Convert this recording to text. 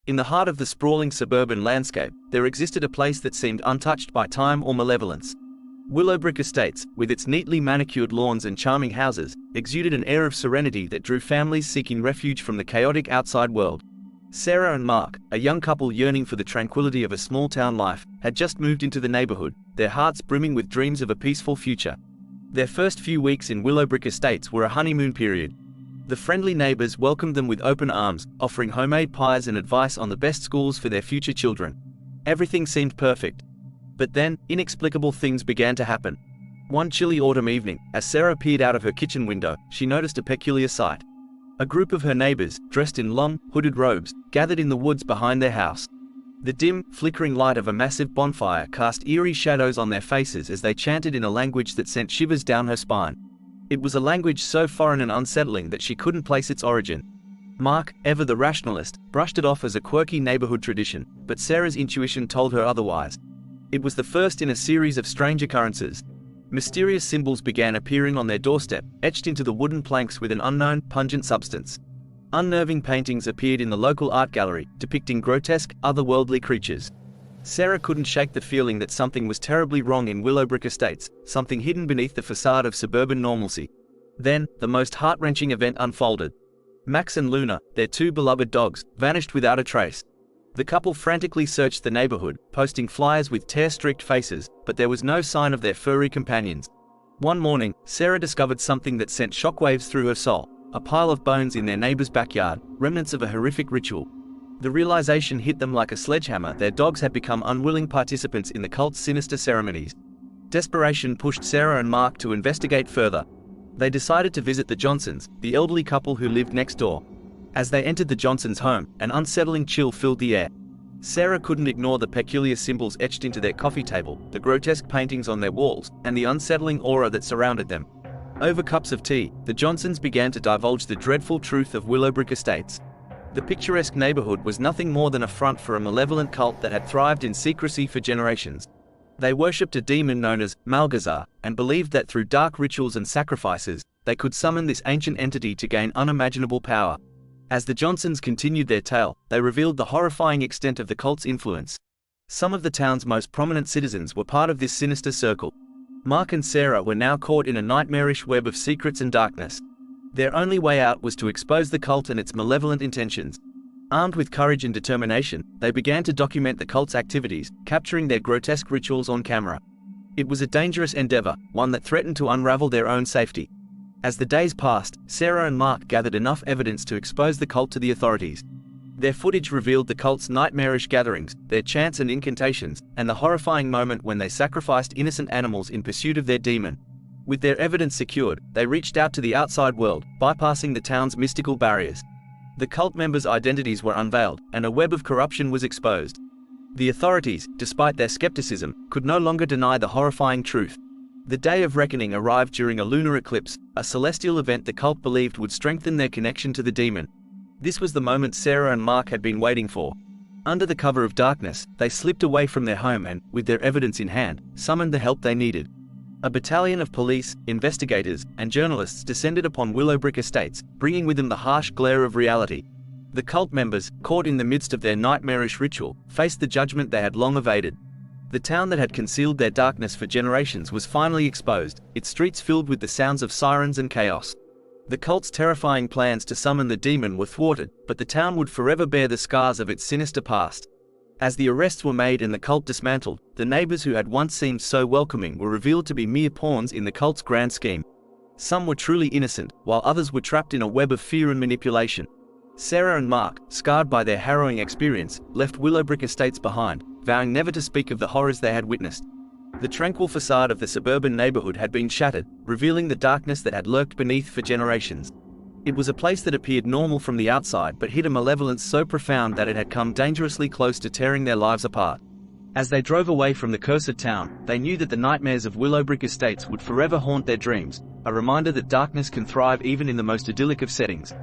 In the heart of the sprawling suburban landscape, there existed a place that seemed untouched by time or malevolence. Willowbrick Estates, with its neatly manicured lawns and charming houses, exuded an air of serenity that drew families seeking refuge from the chaotic outside world. Sarah and Mark, a young couple yearning for the tranquility of a small-town life, had just moved into the neighborhood, their hearts brimming with dreams of a peaceful future. Their first few weeks in Willowbrick Estates were a honeymoon period. The friendly neighbors welcomed them with open arms, offering homemade pies and advice on the best schools for their future children. Everything seemed perfect. But then, inexplicable things began to happen. One chilly autumn evening, as Sarah peered out of her kitchen window, she noticed a peculiar sight. A group of her neighbors, dressed in long, hooded robes, gathered in the woods behind their house. The dim, flickering light of a massive bonfire cast eerie shadows on their faces as they chanted in a language that sent shivers down her spine. It was a language so foreign and unsettling that she couldn't place its origin. Mark, ever the rationalist, brushed it off as a quirky neighborhood tradition, but Sarah's intuition told her otherwise. It was the first in a series of strange occurrences. Mysterious symbols began appearing on their doorstep, etched into the wooden planks with an unknown, pungent substance. Unnerving paintings appeared in the local art gallery, depicting grotesque, otherworldly creatures. Sarah couldn't shake the feeling that something was terribly wrong in Willowbrick Estates, something hidden beneath the facade of suburban normalcy. Then, the most heart-wrenching event unfolded. Max and Luna, their two beloved dogs, vanished without a trace. The couple frantically searched the neighborhood, posting flyers with tear-streaked faces, but there was no sign of their furry companions. One morning, Sarah discovered something that sent shockwaves through her soul: a pile of bones in their neighbor's backyard, remnants of a horrific ritual. The realization hit them like a sledgehammer: their dogs had become unwilling participants in the cult's sinister ceremonies. Desperation pushed Sarah and Mark to investigate further. They decided to visit the Johnsons, the elderly couple who lived next door. As they entered the Johnsons' home, an unsettling chill filled the air. Sarah couldn't ignore the peculiar symbols etched into their coffee table, the grotesque paintings on their walls, and the unsettling aura that surrounded them. Over cups of tea, the Johnsons began to divulge the dreadful truth of Willowbrick Estates. The picturesque neighborhood was nothing more than a front for a malevolent cult that had thrived in secrecy for generations. They worshipped a demon known as Malgazar, and believed that through dark rituals and sacrifices, they could summon this ancient entity to gain unimaginable power. As the Johnsons continued their tale, they revealed the horrifying extent of the cult's influence. Some of the town's most prominent citizens were part of this sinister circle. Mark and Sarah were now caught in a nightmarish web of secrets and darkness. Their only way out was to expose the cult and its malevolent intentions. Armed with courage and determination, they began to document the cult's activities, capturing their grotesque rituals on camera. It was a dangerous endeavor, one that threatened to unravel their own safety. As the days passed, Sarah and Mark gathered enough evidence to expose the cult to the authorities. Their footage revealed the cult's nightmarish gatherings, their chants and incantations, and the horrifying moment when they sacrificed innocent animals in pursuit of their demon. With their evidence secured, they reached out to the outside world, bypassing the town's mystical barriers. The cult members' identities were unveiled, and a web of corruption was exposed. The authorities, despite their skepticism, could no longer deny the horrifying truth. The Day of Reckoning arrived during a lunar eclipse, a celestial event the cult believed would strengthen their connection to the demon. This was the moment Sarah and Mark had been waiting for. Under the cover of darkness, they slipped away from their home and, with their evidence in hand, summoned the help they needed. A battalion of police, investigators, and journalists descended upon Willowbrick Estates, bringing with them the harsh glare of reality. The cult members, caught in the midst of their nightmarish ritual, faced the judgment they had long evaded. The town that had concealed their darkness for generations was finally exposed, its streets filled with the sounds of sirens and chaos. The cult's terrifying plans to summon the demon were thwarted, but the town would forever bear the scars of its sinister past. As the arrests were made and the cult dismantled, the neighbors who had once seemed so welcoming were revealed to be mere pawns in the cult's grand scheme. Some were truly innocent, while others were trapped in a web of fear and manipulation. Sarah and Mark, scarred by their harrowing experience, left Willowbrick Estates behind, vowing never to speak of the horrors they had witnessed. The tranquil facade of the suburban neighborhood had been shattered, revealing the darkness that had lurked beneath for generations. It was a place that appeared normal from the outside but hid a malevolence so profound that it had come dangerously close to tearing their lives apart. As they drove away from the cursed town, they knew that the nightmares of Willowbrick Estates would forever haunt their dreams, a reminder that darkness can thrive even in the most idyllic of settings.